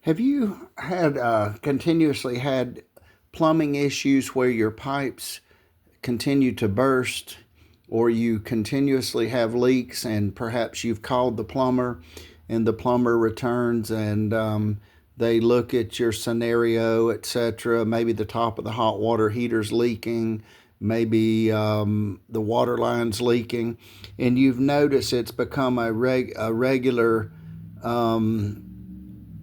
Have you had continuously had plumbing issues where your pipes continue to burst, or you continuously have leaks, and perhaps you've called the plumber, and the plumber returns and they look at your scenario, etc. Maybe the top of the hot water heater's leaking, maybe the water line's leaking, and you've noticed it's become a regular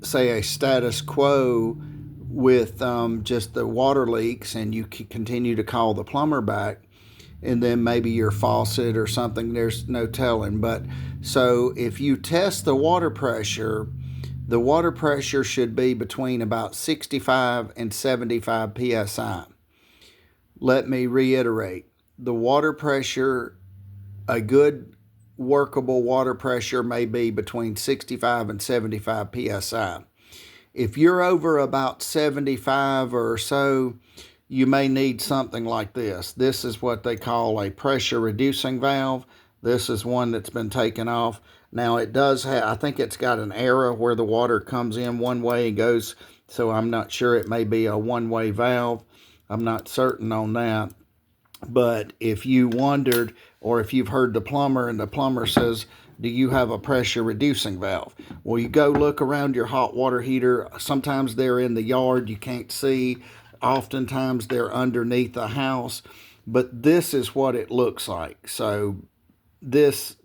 say a status quo with just the water leaks, and you continue to call the plumber back, and then maybe your faucet or something, there's no telling. But so if you test the water pressure should be between about 65 and 75 psi. Let me reiterate, the water pressure, a good workable water pressure may be between 65 and 75 psi. If you're over about 75 or so, you may need something like this. This is what they call a pressure reducing valve. This is one that's been taken off. Now it does have, I think it's got an arrow where the water comes in one way and goes, so I'm not sure, it may be a one-way valve. I'm not certain on that. But if you wondered, or if you've heard the plumber and the plumber says, do you have a pressure reducing valve? Well, you go look around your hot water heater. Sometimes they're in the yard, you can't see. Oftentimes they're underneath the house. But this is what it looks like. So this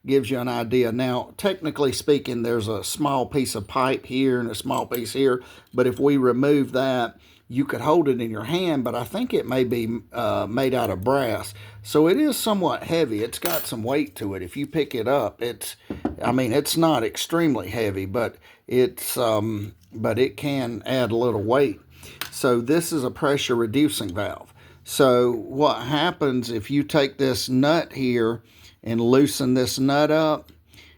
gives you an idea. Now, technically speaking, there's a small piece of pipe here and a small piece here. But if we remove that, you could hold it in your hand, but I think it may be made out of brass. So it is somewhat heavy. It's got some weight to it. If you pick it up, it's not extremely heavy, but but it can add a little weight. So this is a pressure reducing valve. So what happens if you take this nut here and loosen this nut up,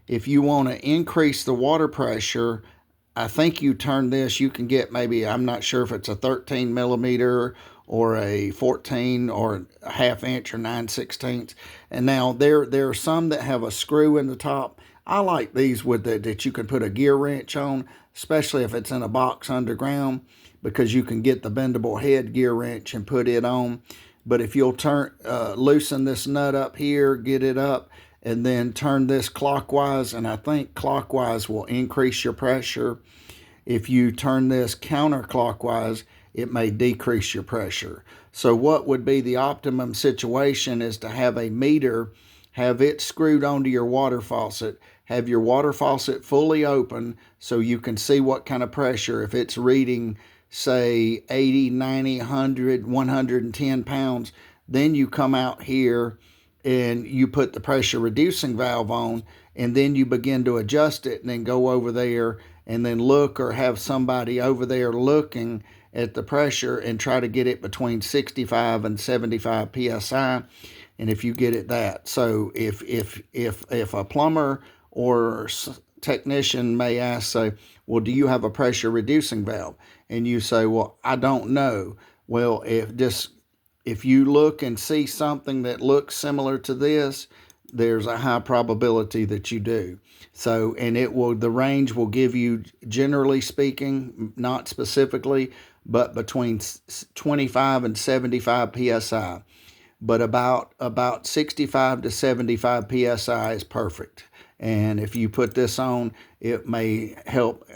if you want to increase the water pressure, I think you turn this, you can get maybe, I'm not sure if it's a 13 millimeter or a 14 or a half inch or 9/16. And now there are some that have a screw in the top. I like these with that you can put a gear wrench on, especially if it's in a box underground, because you can get the bendable head gear wrench and put it on. But if you'll loosen this nut up here, get it up, and then turn this clockwise, and I think clockwise will increase your pressure. If you turn this counterclockwise, it may decrease your pressure. So what would be the optimum situation is to have a meter, have it screwed onto your water faucet, have your water faucet fully open so you can see what kind of pressure. If it's reading, say, 80, 90, 100, 110 pounds, then you come out here and you put the pressure reducing valve on, and then you begin to adjust it, and then go over there and then look, or have somebody over there looking at the pressure and try to get it between 65 and 75 psi. And if you get it that, so if a plumber or technician may ask, say, well, do you have a pressure reducing valve? And you say, well, I don't know. Well, if you look and see something that looks similar to this, there's a high probability that you do. So, and the range will give you, generally speaking, not specifically, but between 25 and 75 psi. But about 65 to 75 psi is perfect. And if you put this on, it may help.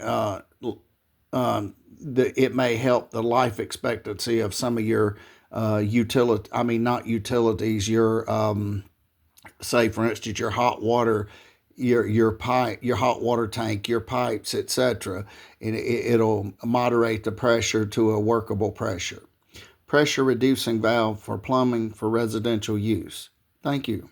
It may help the life expectancy of some of your not utilities, your say, for instance, your hot water, your pipe, your hot water tank, your pipes, etc. And it'll moderate the pressure to a workable pressure. Pressure reducing valve for plumbing for residential use. Thank you.